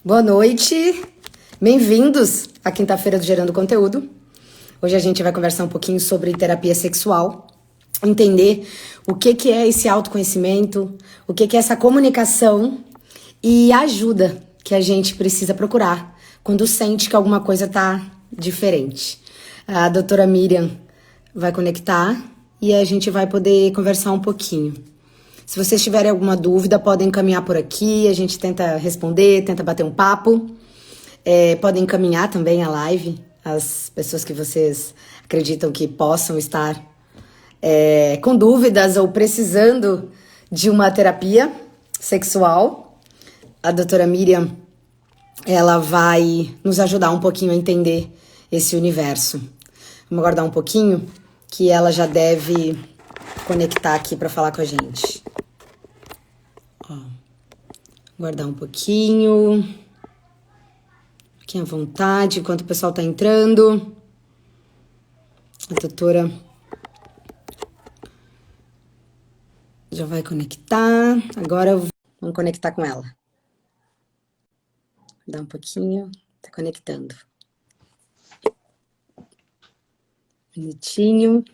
Boa noite, bem-vindos à quinta-feira do Gerando Conteúdo. Hoje a gente vai conversar um pouquinho sobre terapia sexual, entender o que é esse autoconhecimento, o que é essa comunicação e a ajuda que a gente precisa procurar quando sente que alguma coisa tá diferente. A doutora Miriam vai conectar e a gente vai poder conversar um pouquinho. Se vocês tiverem alguma dúvida, podem encaminhar por aqui, a gente tenta responder, tenta bater um papo. Podem encaminhar também a live, as pessoas que vocês acreditam que possam estar com dúvidas ou precisando de uma terapia sexual. A doutora Miriam, ela vai nos ajudar um pouquinho a entender esse universo. Vamos aguardar um pouquinho, que ela já deve conectar aqui para falar com a gente. Guardar um pouquinho. Fiquem à vontade enquanto o pessoal tá entrando. A doutora já vai conectar. Agora vamos conectar com ela. Dá um pouquinho. Tá conectando. Minutinho.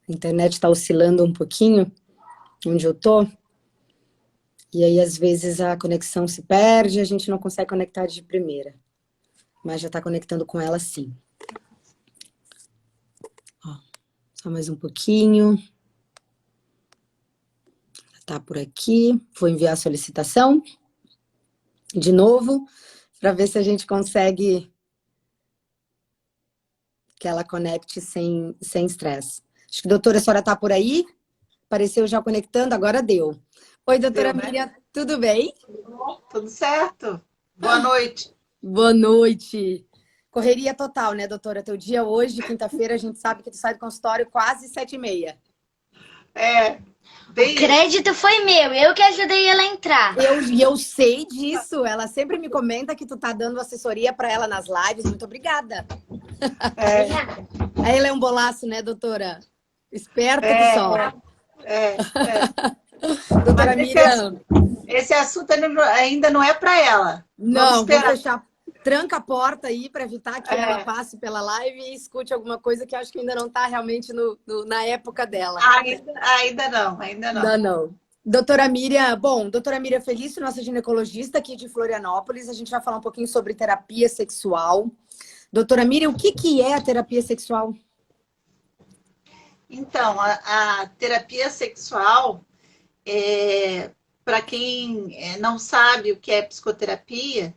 A internet tá oscilando um pouquinho onde eu tô. E aí, às vezes, a conexão se perde e a gente não consegue conectar de primeira. Mas já tá conectando com ela, sim. Ó, só mais um pouquinho. Tá por aqui. Vou enviar a solicitação de novo para ver se a gente consegue que ela conecte sem estresse. Acho que a doutora, a senhora tá por aí? Apareceu já conectando, agora deu. Oi, doutora Miriam, tudo bem? Tudo certo? Boa noite. Boa noite. Correria total, né, doutora? Teu dia hoje, quinta-feira, a gente sabe que tu sai do consultório quase 7h30. Bem O crédito foi meu, eu que ajudei ela a entrar. Eu sei disso. Ela sempre me comenta que tu tá dando assessoria para ela nas lives. Muito obrigada. Aí ela é um bolaço, né, doutora? Esperta que só. Doutora Miriam. Esse assunto ainda não é para ela. Não, vou fechar. Tranca a porta aí para evitar que ela passe pela live e escute alguma coisa que eu acho que ainda não está realmente na época dela. Ainda não. Ainda não. Doutora Miriam, doutora Miriam Felício, nossa ginecologista aqui de Florianópolis, a gente vai falar um pouquinho sobre terapia sexual. Doutora Miriam, o que é a terapia sexual? Então, a terapia sexual, para quem não sabe o que é psicoterapia,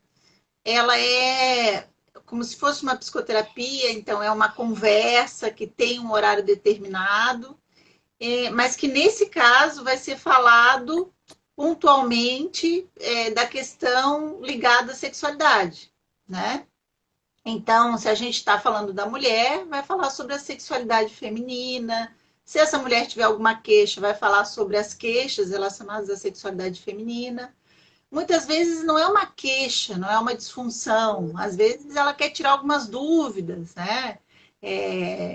ela é como se fosse uma psicoterapia, então é uma conversa que tem um horário determinado, mas que nesse caso vai ser falado pontualmente da questão ligada à sexualidade, né? Então, se a gente está falando da mulher, vai falar sobre a sexualidade feminina. Se essa mulher tiver alguma queixa, vai falar sobre as queixas relacionadas à sexualidade feminina. Muitas vezes não é uma queixa, não é uma disfunção. Às vezes ela quer tirar algumas dúvidas, né?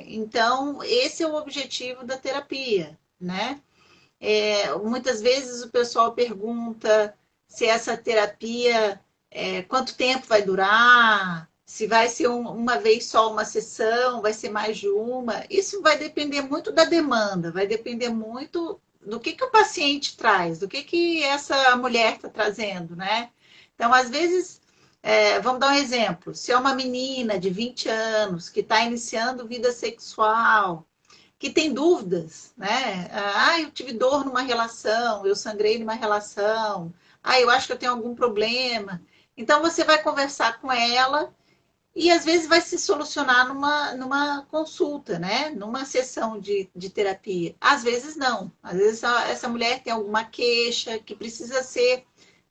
Então, esse é o objetivo da terapia, né? Muitas vezes o pessoal pergunta se essa terapia, quanto tempo vai durar, se vai ser uma vez só uma sessão, vai ser mais de uma. Isso vai depender muito da demanda, vai depender muito do que o paciente traz, do que essa mulher está trazendo, né? Então, às vezes, vamos dar um exemplo. Se é uma menina de 20 anos que está iniciando vida sexual, que tem dúvidas, né? Eu tive dor numa relação, eu sangrei numa relação, eu acho que eu tenho algum problema. Então, você vai conversar com ela e, às vezes, vai se solucionar numa consulta, né? Numa sessão de terapia. Às vezes, não. Às vezes, essa mulher tem alguma queixa que precisa ser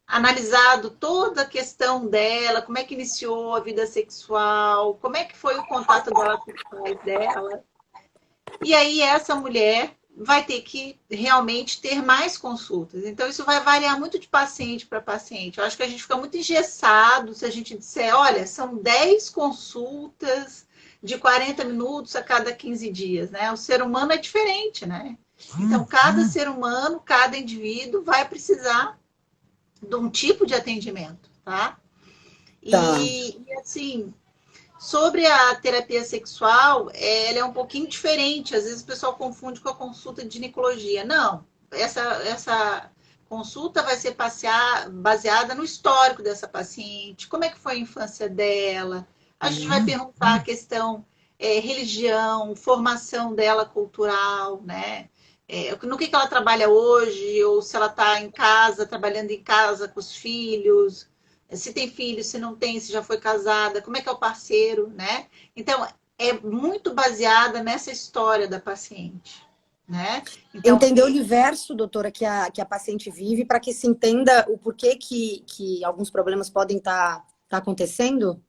analisado toda a questão dela, como é que iniciou a vida sexual, como é que foi o contato dela com os pais dela. E aí essa mulher vai ter que realmente ter mais consultas. Então, isso vai variar muito de paciente para paciente. Eu acho que a gente fica muito engessado se a gente disser, olha, são 10 consultas de 40 minutos a cada 15 dias, né? O ser humano é diferente, né? Então, cada ser humano, cada indivíduo vai precisar de um tipo de atendimento, tá? Tá. E assim, sobre a terapia sexual, ela é um pouquinho diferente. Às vezes o pessoal confunde com a consulta de ginecologia. Não, essa consulta vai ser baseada no histórico dessa paciente, como é que foi a infância dela. A gente vai perguntar a questão religião, formação dela cultural, né? No que ela trabalha hoje, ou se ela está em casa, trabalhando em casa com os filhos, se tem filho, se não tem, se já foi casada, como é que é o parceiro, né? Então, é muito baseada nessa história da paciente, né? Então, Entender o universo, doutora, que a paciente vive, para que se entenda o porquê que alguns problemas podem tá acontecendo?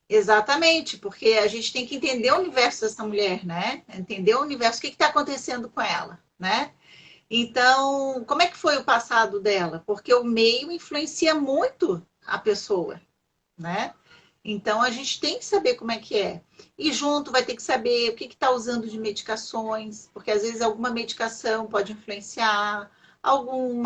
exatamente, porque a gente tem que entender o universo dessa mulher, né? Entender o universo, o que está acontecendo com ela, né? Então, como é que foi o passado dela? Porque o meio influencia muito a pessoa, né? Então, a gente tem que saber como é que é. E junto vai ter que saber o que está usando de medicações, porque às vezes alguma medicação pode influenciar, algum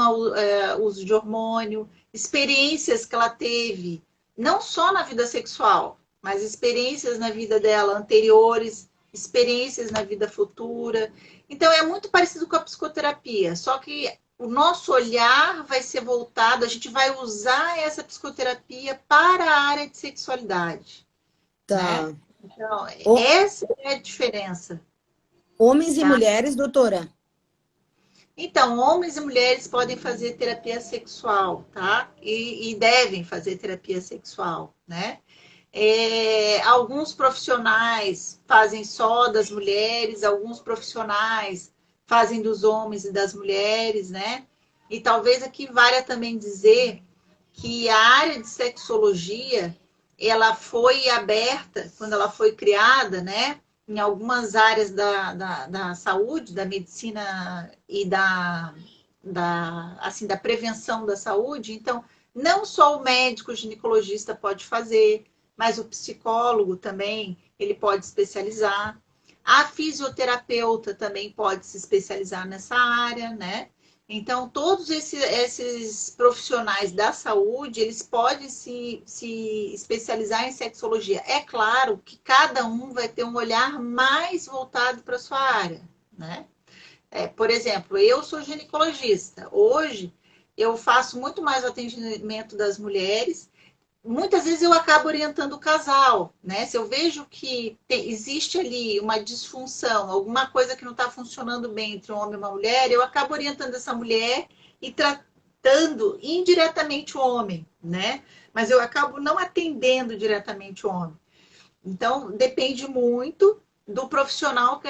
uso de hormônio, experiências que ela teve, não só na vida sexual, mas experiências na vida dela anteriores, experiências na vida futura. Então, é muito parecido com a psicoterapia, só que o nosso olhar vai ser voltado, a gente vai usar essa psicoterapia para a área de sexualidade, né? Tá. Então, O- essa é a diferença, Homens e tá? mulheres, doutora? Então, homens e mulheres podem fazer terapia sexual, tá? E devem fazer terapia sexual, né? Alguns profissionais fazem só das mulheres, alguns profissionais fazem dos homens e das mulheres, né? E talvez aqui valha também dizer que a área de sexologia ela foi aberta quando ela foi criada, né? Em algumas áreas da saúde, da medicina e assim, da prevenção da saúde. Então, não só o médico ginecologista pode fazer, mas o psicólogo também, ele pode especializar. A fisioterapeuta também pode se especializar nessa área, né? Então, todos esses profissionais da saúde, eles podem se especializar em sexologia. É claro que cada um vai ter um olhar mais voltado para a sua área, né? Por exemplo, eu sou ginecologista. Hoje, eu faço muito mais o atendimento das mulheres. Muitas vezes eu acabo orientando o casal, né? Se eu vejo que existe ali uma disfunção, alguma coisa que não está funcionando bem entre um homem e uma mulher, eu acabo orientando essa mulher e tratando indiretamente o homem, né? Mas eu acabo não atendendo diretamente o homem. Então, depende muito do profissional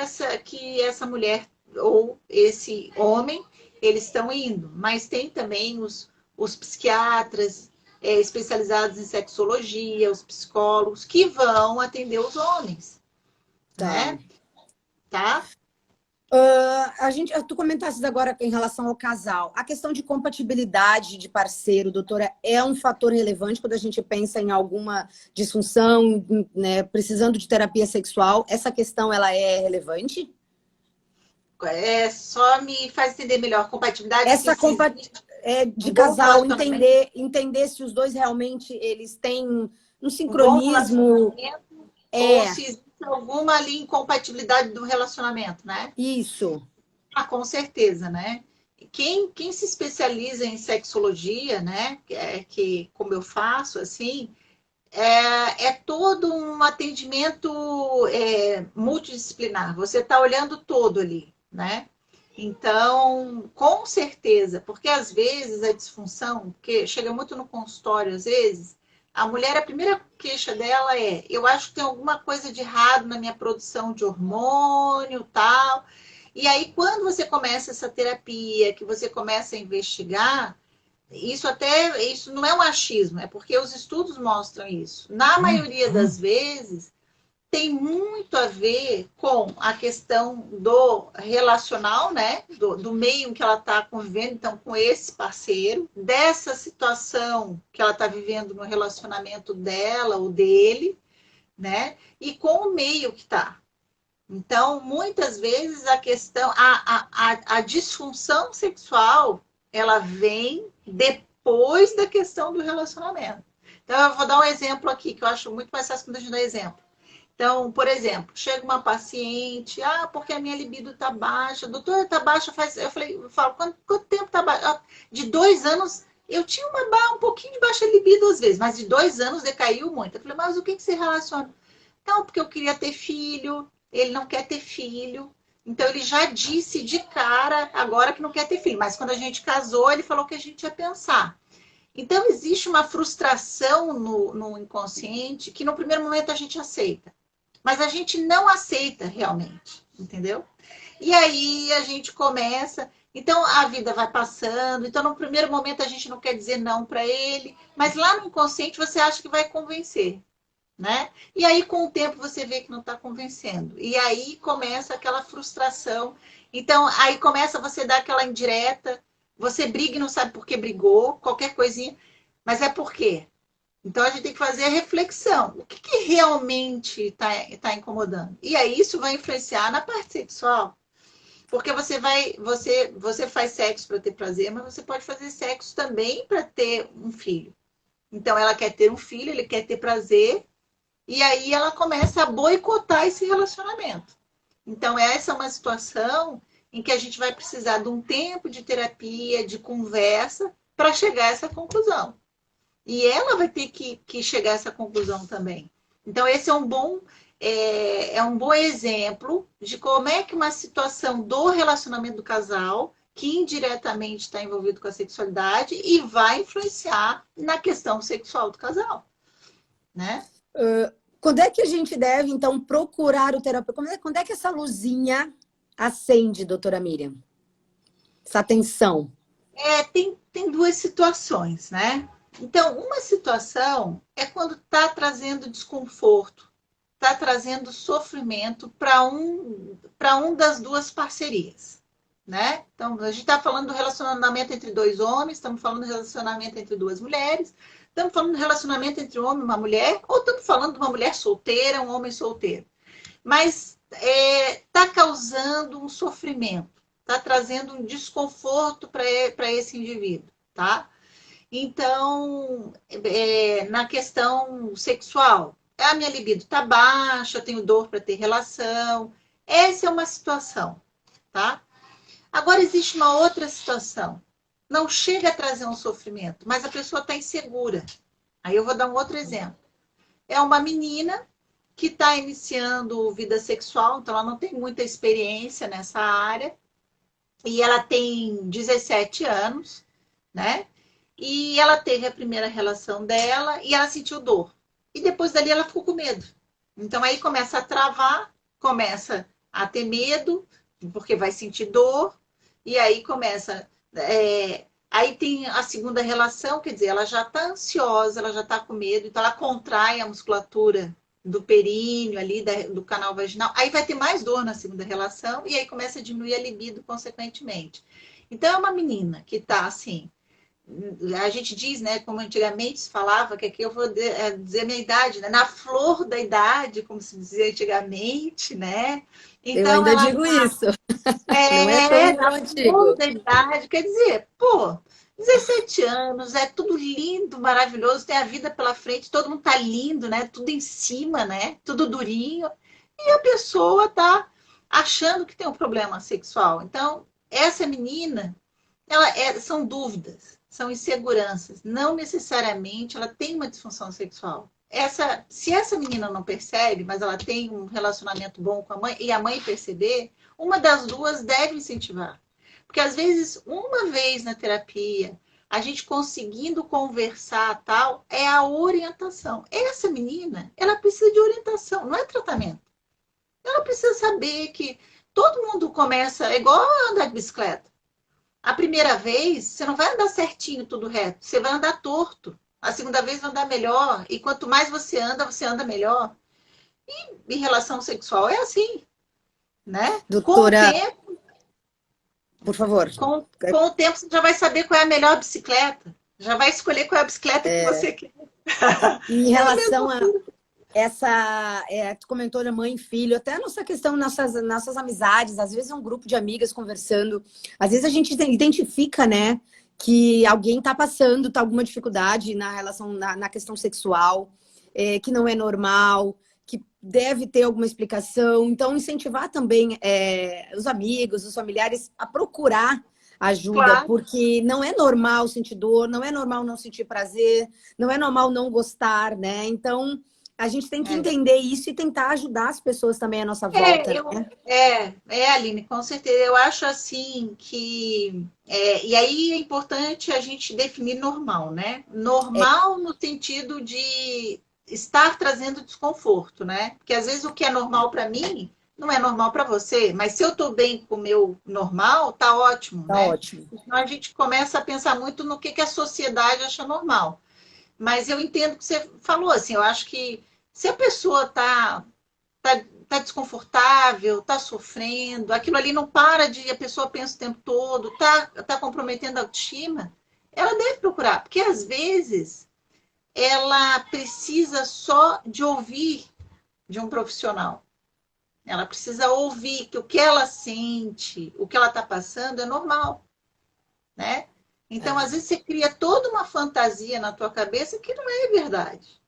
que essa mulher ou esse homem eles estão indo. Mas tem também os psiquiatras especializados em sexologia, os psicólogos que vão atender os homens, Tá. né? Tá? Tu comentaste agora em relação ao casal. A questão de compatibilidade de parceiro, doutora, é um fator relevante quando a gente pensa em alguma disfunção, né, precisando de terapia sexual. Essa questão, ela é relevante? Só me faz entender melhor. Compatibilidade, assim, Essa se existe de um bom casal, relacionamento, entender se os dois realmente eles têm um um bom sincronismo. relacionamento, ou É, se existe alguma ali incompatibilidade do relacionamento, né? isso. Ah, com certeza, né? Quem se especializa em sexologia, né, como eu faço, assim, é todo um atendimento multidisciplinar. Você está olhando todo ali, né? Então, com certeza, porque às vezes a disfunção, que chega muito no consultório, às vezes, a mulher, a primeira queixa dela eu acho que tem alguma coisa de errado na minha produção de hormônio, tal. E aí, quando você começa essa terapia, que você começa a investigar, isso não é um achismo, é porque os estudos mostram isso. Na maioria das vezes, tem muito a ver com a questão do relacional, né? Do meio em que ela está convivendo, então, com esse parceiro, dessa situação que ela está vivendo no relacionamento dela ou dele, né? E com o meio que está. Então, muitas vezes a questão, a disfunção sexual ela vem depois da questão do relacionamento. Então, eu vou dar um exemplo aqui, que eu acho muito mais fácil quando a gente dá exemplo. Então, por exemplo, chega uma paciente, porque a minha libido tá baixa. Doutora, tá baixa faz... Eu falo, quanto tempo tá baixa? De 2 anos, eu tinha um pouquinho de baixa libido às vezes, mas de 2 anos decaiu muito. Eu falei, mas o que se relaciona? Não, porque eu queria ter filho, ele não quer ter filho. Então, ele já disse de cara agora que não quer ter filho. Mas quando a gente casou, ele falou que a gente ia pensar. Então, existe uma frustração no inconsciente que no primeiro momento a gente aceita. Mas a gente não aceita realmente, entendeu? E aí a gente começa... Então, a vida vai passando. Então, no primeiro momento, a gente não quer dizer não para ele. Mas lá no inconsciente, você acha que vai convencer. Né? E aí, com o tempo, você vê que não está convencendo. E aí começa aquela frustração. Então, aí começa você dar aquela indireta. Você briga e não sabe por que brigou, qualquer coisinha. Mas é por quê? Então, a gente tem que fazer a reflexão. O que realmente está incomodando? E aí, isso vai influenciar na parte sexual. Porque você faz sexo para ter prazer, mas você pode fazer sexo também para ter um filho. Então, ela quer ter um filho, ele quer ter prazer. E aí ela começa a boicotar esse relacionamento. Então, essa é uma situação em que a gente vai precisar de um tempo de terapia, de conversa, para chegar a essa conclusão. E ela vai ter que chegar a essa conclusão também. Então, esse é um bom exemplo de como é que uma situação do relacionamento do casal, que indiretamente está envolvido com a sexualidade, e vai influenciar na questão sexual do casal. Né? Quando é que a gente deve, então, procurar o terapeuta? Quando é que essa luzinha acende, doutora Miriam? Essa atenção. Tem 2 situações, né? Então, uma situação é quando está trazendo desconforto, está trazendo sofrimento para um das 2 parcerias, né? Então, a gente está falando do relacionamento entre 2 homens, estamos falando do relacionamento entre 2 mulheres, estamos falando do relacionamento entre um homem e uma mulher, ou estamos falando de uma mulher solteira, um homem solteiro. Mas está causando um sofrimento, está trazendo um desconforto para esse indivíduo, tá? Então, na questão sexual, a minha libido está baixa, eu tenho dor para ter relação. Essa é uma situação, tá? Agora, existe uma outra situação. Não chega a trazer um sofrimento, mas a pessoa está insegura. Aí eu vou dar um outro exemplo. É uma menina que está iniciando vida sexual, então ela não tem muita experiência nessa área, e ela tem 17 anos, né? E ela teve a primeira relação dela e ela sentiu dor. E depois dali ela ficou com medo. Então aí começa a travar, começa a ter medo, porque vai sentir dor, e aí começa... Aí tem a segunda relação, quer dizer, ela já está ansiosa, ela já está com medo, então ela contrai a musculatura do períneo ali, do canal vaginal. Aí vai ter mais dor na segunda relação e aí começa a diminuir a libido consequentemente. Então é uma menina que está assim, a gente diz, né, como antigamente se falava, que aqui eu vou dizer a minha idade, né, na flor da idade, como se dizia antigamente, né? Então, eu ainda digo isso. Não é tão antigo. Da idade, quer dizer, 17 anos, é tudo lindo, maravilhoso, tem a vida pela frente, todo mundo tá lindo, né? Tudo em cima, né? Tudo durinho. E a pessoa tá achando que tem um problema sexual. Então, essa menina, são dúvidas, são inseguranças. Não necessariamente ela tem uma disfunção sexual. Se essa menina não percebe, mas ela tem um relacionamento bom com a mãe, e a mãe perceber, uma das 2 deve incentivar. Porque, às vezes, uma vez na terapia, a gente conseguindo conversar tal, é a orientação. Essa menina, ela precisa de orientação, não é tratamento. Ela precisa saber que todo mundo começa, é igual a andar de bicicleta. A primeira vez, você não vai andar certinho, tudo reto. Você vai andar torto. A segunda vez vai andar melhor. E quanto mais você anda melhor. E em relação sexual é assim, né? Doutora, com o tempo, por favor. Com o tempo, você já vai saber qual é a melhor bicicleta. Já vai escolher qual é a bicicleta que você quer. Em relação a essa... tu comentou de mãe e filho, até nossa questão, nossas amizades, às vezes é um grupo de amigas conversando, às vezes a gente identifica, né, que alguém está passando, tá alguma dificuldade na relação, na questão sexual, que não é normal, que deve ter alguma explicação. Então, incentivar também os amigos, os familiares a procurar ajuda, Claro. porque não é normal sentir dor, não é normal não sentir prazer, não é normal não gostar, né? Então, a gente tem que É. entender isso e tentar ajudar as pessoas também à nossa É, volta, eu, né? Aline, com certeza. Eu acho assim que. E aí é importante a gente definir normal, né? Normal no sentido de estar trazendo desconforto, né? Porque às vezes o que é normal para mim não é normal para você, mas se eu estou bem com o meu normal, tá ótimo, Tá né? ótimo. Então a gente começa a pensar muito no que a sociedade acha normal. Mas eu entendo o que você falou, assim, eu acho que se a pessoa tá desconfortável, tá sofrendo, aquilo ali não para de, a pessoa pensa o tempo todo, tá comprometendo a autoestima, ela deve procurar, porque às vezes ela precisa só de ouvir de um profissional. Ela precisa ouvir que o que ela sente, o que ela está passando é normal, né? Então, às vezes, você cria toda uma fantasia na tua cabeça que não é verdade.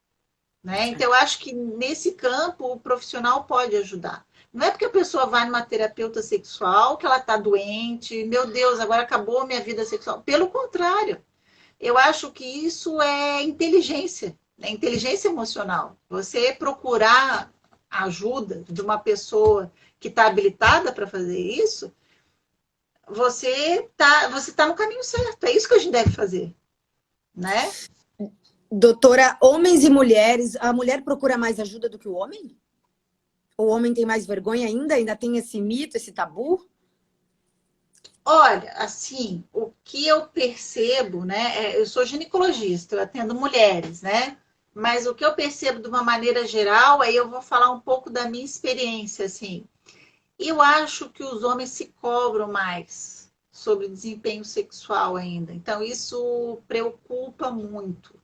Né? Então, eu acho que nesse campo o profissional pode ajudar. Não é porque a pessoa vai numa terapeuta sexual que ela está doente, meu Deus, agora acabou a minha vida sexual. Pelo contrário, eu acho que isso é inteligência, né? Inteligência emocional. Você procurar ajuda de uma pessoa que está habilitada para fazer isso, você tá no caminho certo. É isso que a gente deve fazer, né? Doutora, homens e mulheres, a mulher procura mais ajuda do que o homem? O homem tem mais vergonha ainda? Ainda tem esse mito, esse tabu? Olha, assim, o que eu percebo, né? Eu sou ginecologista, eu atendo mulheres, né? Mas o que eu percebo de uma maneira geral, aí eu vou falar um pouco da minha experiência, assim. Eu acho que os homens se cobram mais sobre desempenho sexual ainda. Então, isso preocupa muito.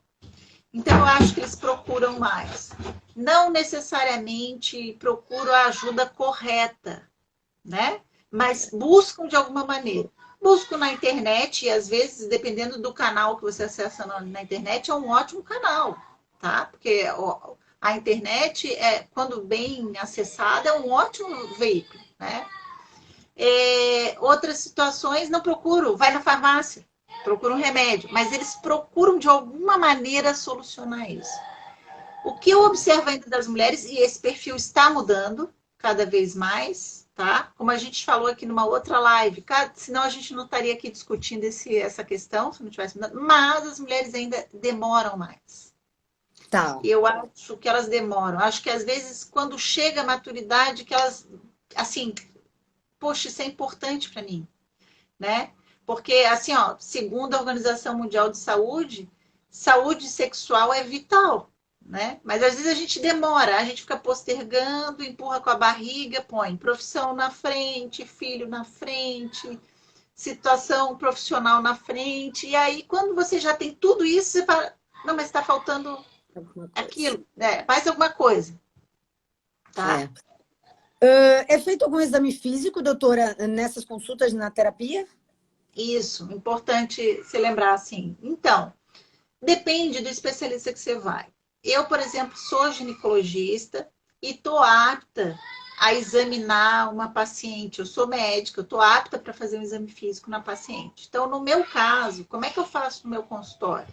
Então, eu acho que eles procuram mais. Não necessariamente procuram a ajuda correta, né? Mas buscam de alguma maneira. Buscam na internet e às vezes, dependendo do canal que você acessa na internet, é um ótimo canal, tá? Porque a internet, quando bem acessada, é um ótimo veículo, né? Outras situações não procuram, vai na farmácia, procura um remédio, mas eles procuram de alguma maneira solucionar isso. O que eu observo ainda das mulheres, e esse perfil está mudando cada vez mais, tá? Como a gente falou aqui numa outra live, senão a gente não estaria aqui discutindo essa questão, se não tivesse mudando, mas as mulheres ainda demoram mais. Tá. Eu acho que elas demoram. Acho que às vezes, quando chega a maturidade, que elas, assim, poxa, isso é importante para mim, né? Porque, assim, ó, segundo a Organização Mundial de Saúde, saúde sexual é vital, né? Mas às vezes a gente demora, a gente fica postergando, empurra com a barriga, põe profissão na frente, filho na frente, situação profissional na frente, e aí quando você já tem tudo isso, você fala, não, mas está faltando aquilo, né? Faz alguma coisa, tá? É feito algum exame físico, doutora, nessas consultas na terapia? Isso, importante se lembrar assim. Então, depende do especialista que você vai. Eu, por exemplo, sou ginecologista e estou apta a examinar uma paciente. Eu sou médica, eu estou apta para fazer um exame físico na paciente. Então, no meu caso, como é que eu faço no meu consultório?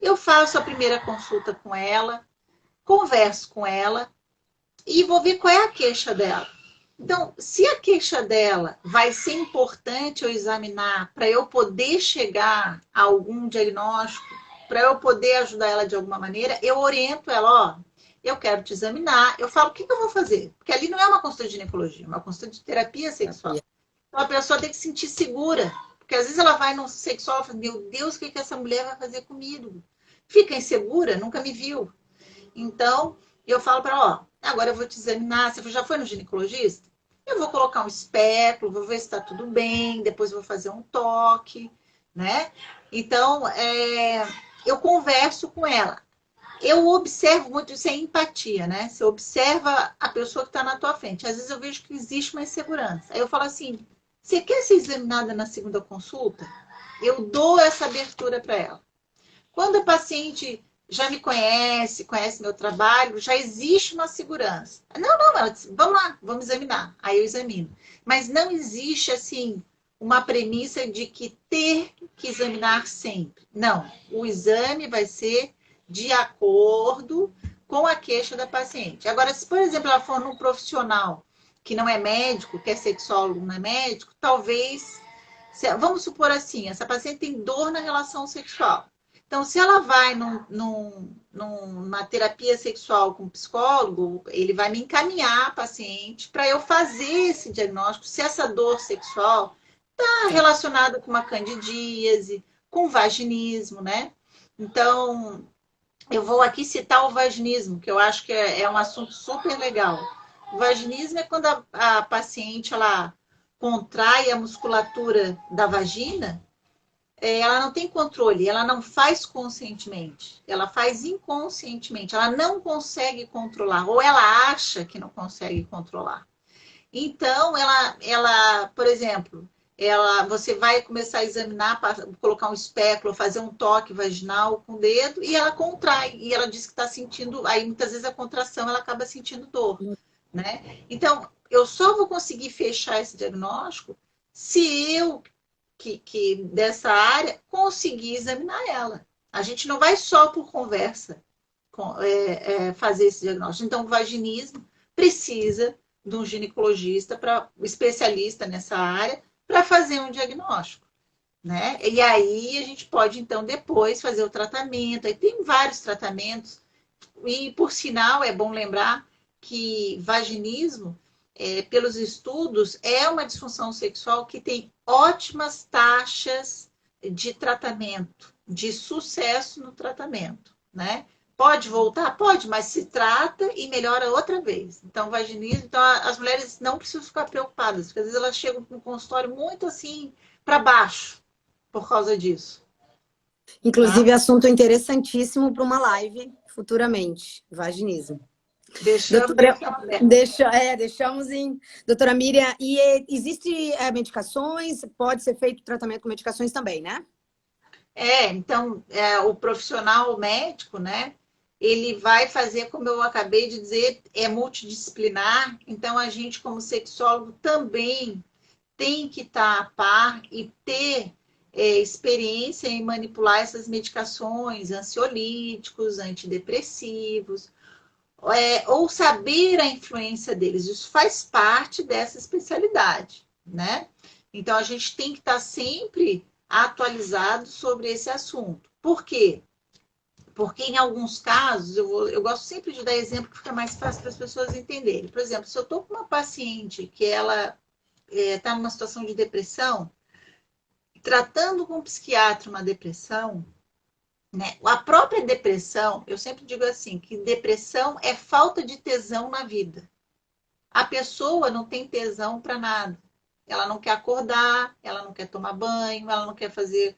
Eu faço a primeira consulta com ela, converso com ela e vou ver qual é a queixa dela. Então, se a queixa dela vai ser importante eu examinar para eu poder chegar a algum diagnóstico, para eu poder ajudar ela de alguma maneira, eu oriento ela, ó, eu quero te examinar, eu falo o que eu vou fazer, porque ali não é uma consulta de ginecologia, é uma consulta de terapia sexual. Então a pessoa tem que se sentir segura, porque às vezes ela vai no sexual e fala, meu Deus, o que essa mulher vai fazer comigo? Fica insegura, nunca me viu. Então, eu falo para ela, ó, agora eu vou te examinar, você já foi no ginecologista? Eu vou colocar um espéculo, vou ver se está tudo bem, depois vou fazer um toque, né? Então, eu converso com ela. Eu observo muito, isso é empatia, né? Você observa a pessoa que está na tua frente. Às vezes eu vejo que existe uma insegurança. Aí eu falo assim, você quer ser examinada na segunda consulta? eu dou essa abertura para ela. Quando a paciente já me conhece, conhece meu trabalho, já existe uma segurança. Não, ela diz, vamos lá, vamos examinar. Aí eu examino. Mas não existe, assim, uma premissa de que ter que examinar sempre. Não, o exame vai ser de acordo com a queixa da paciente. Agora, se, por exemplo, ela for num profissional que não é médico, que é sexólogo, não é médico, talvez, vamos supor assim, essa paciente tem dor na relação sexual. Então, se ela vai numa terapia sexual com um psicólogo, ele vai me encaminhar a paciente para eu fazer esse diagnóstico, se essa dor sexual está relacionada com uma candidíase, com vaginismo, né? Então, eu vou aqui citar o vaginismo, que eu acho que é um assunto super legal. O vaginismo é quando a paciente ela contrai a musculatura da vagina, ela não tem controle, ela não faz conscientemente, ela faz inconscientemente, ela não consegue controlar, ou ela acha que não consegue controlar. Então, por exemplo, você vai começar a examinar, colocar um espéculo, fazer um toque vaginal com o dedo, e ela contrai, e ela diz que está sentindo, aí muitas vezes a contração, ela acaba sentindo dor, né? Então, eu só vou conseguir fechar esse diagnóstico se eu que dessa área conseguir examinar ela. A gente não vai só por conversa fazer esse diagnóstico. Então, o vaginismo precisa de um ginecologista, especialista nessa área, para fazer um diagnóstico. Né? E aí a gente pode, então, depois fazer o tratamento. Aí tem vários tratamentos. E, por sinal, é bom lembrar que vaginismo, pelos estudos, é uma disfunção sexual que tem ótimas taxas de tratamento, de sucesso no tratamento, né? Pode voltar? Pode, mas se trata e melhora outra vez. Então, vaginismo, então as mulheres não precisam ficar preocupadas, porque às vezes elas chegam no consultório muito assim para baixo por causa disso. Inclusive, assunto interessantíssimo para uma live futuramente, vaginismo. Deixamos em... Doutora Miriam, e existe medicações? Pode ser feito tratamento com medicações também, né? Então, o profissional médico, né? Ele vai fazer, como eu acabei de dizer, é multidisciplinar. Então, a gente, como sexólogo, também tem que estar a par e ter experiência em manipular essas medicações, ansiolíticos, antidepressivos, ou saber a influência deles. Isso faz parte dessa especialidade, né? Então, a gente tem que estar sempre atualizado sobre esse assunto. Por quê? Porque em alguns casos, eu gosto sempre de dar exemplo que fica mais fácil para as pessoas entenderem. Por exemplo, se eu estou com uma paciente que ela está numa situação de depressão, tratando com um psiquiatra uma depressão, né? A própria depressão, eu sempre digo assim, que depressão é falta de tesão na vida. A pessoa não tem tesão para nada. Ela não quer acordar, ela não quer tomar banho, ela não quer fazer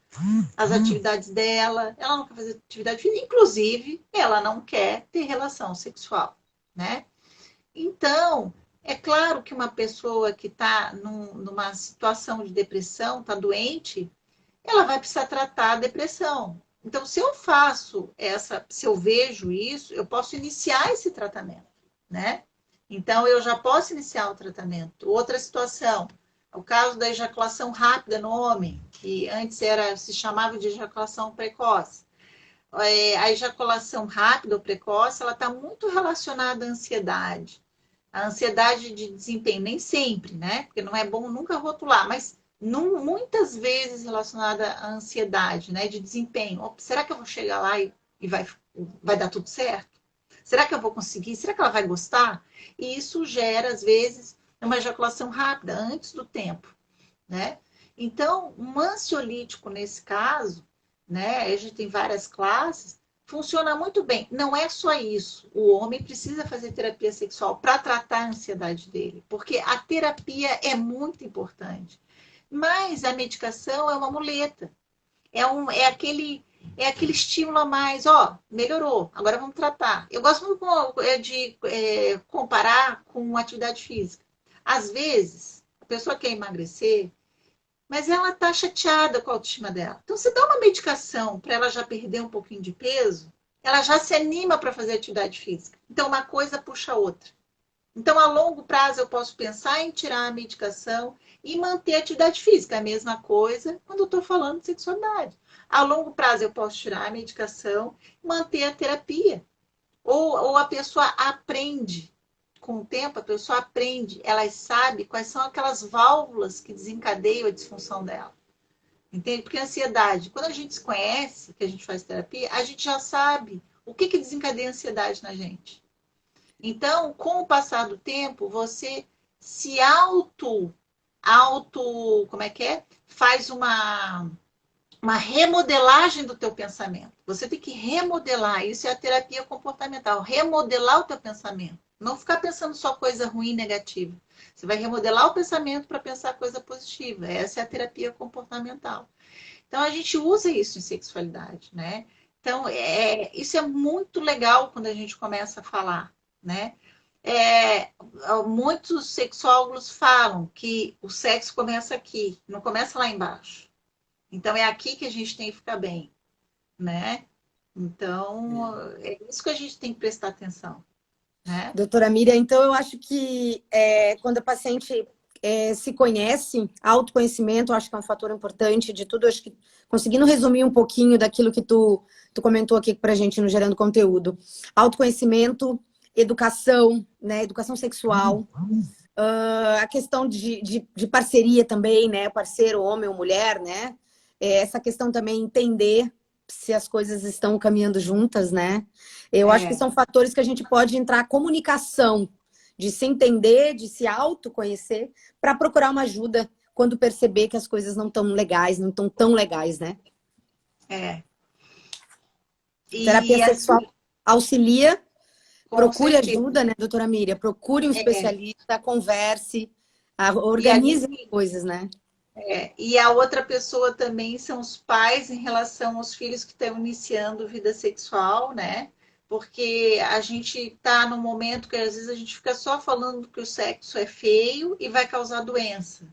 as atividades dela, ela não quer fazer atividade física, inclusive, ela não quer ter relação sexual, né? Então, é claro que uma pessoa que está numa situação de depressão, está doente, ela vai precisar tratar a depressão. Então, se eu vejo isso, eu posso iniciar esse tratamento, né? Então, eu já posso iniciar o tratamento. Outra situação, o caso da ejaculação rápida no homem, que antes se chamava de ejaculação precoce. A ejaculação rápida ou precoce, ela está muito relacionada à ansiedade. A ansiedade de desempenho, nem sempre, né? Porque não é bom nunca rotular, mas muitas vezes relacionada à ansiedade, né? De desempenho. Será que eu vou chegar lá e vai dar tudo certo? Será que eu vou conseguir? Será que ela vai gostar? E isso gera, às vezes, uma ejaculação rápida, antes do tempo, né? Então, um ansiolítico, nesse caso, né? A gente tem várias classes, funciona muito bem. Não é só isso. O homem precisa fazer terapia sexual para tratar a ansiedade dele, porque a terapia é muito importante. Mas a medicação é uma muleta. É aquele estímulo a mais, melhorou, agora vamos tratar. Eu gosto muito de comparar com atividade física. Às vezes, a pessoa quer emagrecer, mas ela está chateada com a autoestima dela. Então, você dá uma medicação para ela já perder um pouquinho de peso, ela já se anima para fazer atividade física. Então, uma coisa puxa a outra. Então, a longo prazo, eu posso pensar em tirar a medicação e manter a atividade física. A mesma coisa quando eu estou falando de sexualidade. A longo prazo, eu posso tirar a medicação e manter a terapia. Ou a pessoa aprende. Com o tempo, a pessoa aprende, ela sabe quais são aquelas válvulas que desencadeiam a disfunção dela. Entende? Porque a ansiedade, quando a gente se conhece, que a gente faz terapia, a gente já sabe o que desencadeia a ansiedade na gente. Então, com o passar do tempo, você se como é que é? Faz uma remodelagem do teu pensamento. Você tem que remodelar, isso é a terapia comportamental, remodelar o teu pensamento. Não ficar pensando só coisa ruim e negativa. Você vai remodelar o pensamento para pensar coisa positiva. Essa é a terapia comportamental. Então, a gente usa isso em sexualidade, né? Então, isso é muito legal quando a gente começa a falar, né? Muitos sexólogos falam que o sexo começa aqui, não começa lá embaixo. Então, é aqui que a gente tem que ficar bem, né? Então, é isso que a gente tem que prestar atenção, né? Doutora Miriam, então eu acho que quando a paciente se conhece, autoconhecimento, eu acho que é um fator importante de tudo. Eu acho que conseguindo resumir um pouquinho daquilo que tu comentou aqui pra gente no Gerando Conteúdo. Autoconhecimento, educação, né? Educação sexual, a questão de parceria também, né? Parceiro, homem ou mulher, né? Essa questão também, entender se as coisas estão caminhando juntas, né? Eu acho que são fatores que a gente pode entrar a comunicação, de se entender, de se autoconhecer, para procurar uma ajuda quando perceber que as coisas não estão legais, não estão tão legais, né? Terapia sexual auxilia, procure ajuda, né, doutora Miriam? Procure um especialista, converse, organize as coisas, né? E a outra pessoa também são os pais em relação aos filhos que estão iniciando vida sexual, né? Porque a gente está num momento que às vezes a gente fica só falando que o sexo é feio e vai causar doença.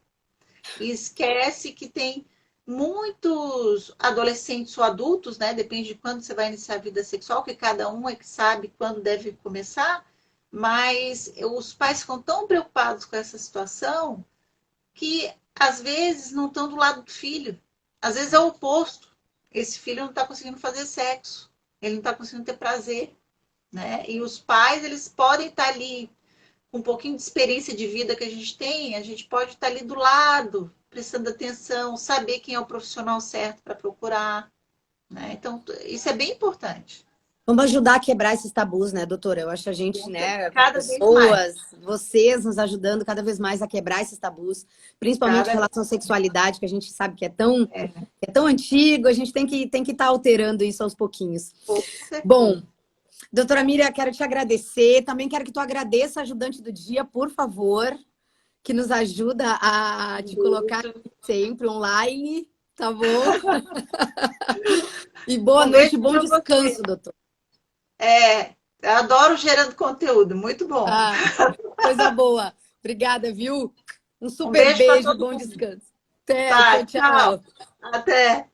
E esquece que tem muitos adolescentes ou adultos, né? Depende de quando você vai iniciar a vida sexual, que cada um é que sabe quando deve começar, mas os pais ficam tão preocupados com essa situação que às vezes não estão do lado do filho. Às vezes é o oposto. Esse filho não está conseguindo fazer sexo. Ele não está conseguindo ter prazer, né? E os pais, eles podem estar ali com um pouquinho de experiência de vida que a gente pode estar ali do lado, prestando atenção, saber quem é o profissional certo para procurar, né? Então, isso é bem importante. Vamos ajudar a quebrar esses tabus, né, doutora? Eu acho a gente, né, cada pessoas, vocês nos ajudando cada vez mais a quebrar esses tabus, principalmente em relação à sexualidade, que a gente sabe que é tão antigo, a gente tem que estar alterando isso aos pouquinhos. Bom, doutora Miriam, quero te agradecer, também quero que tu agradeça a ajudante do dia, por favor, que nos ajuda a te colocar sempre online, tá bom? E boa noite, bom descanso, doutor. Eu adoro Gerando Conteúdo, muito bom. Coisa boa. Obrigada, viu? Um super beijo, bom descanso. Até, Tá, tchau. Até.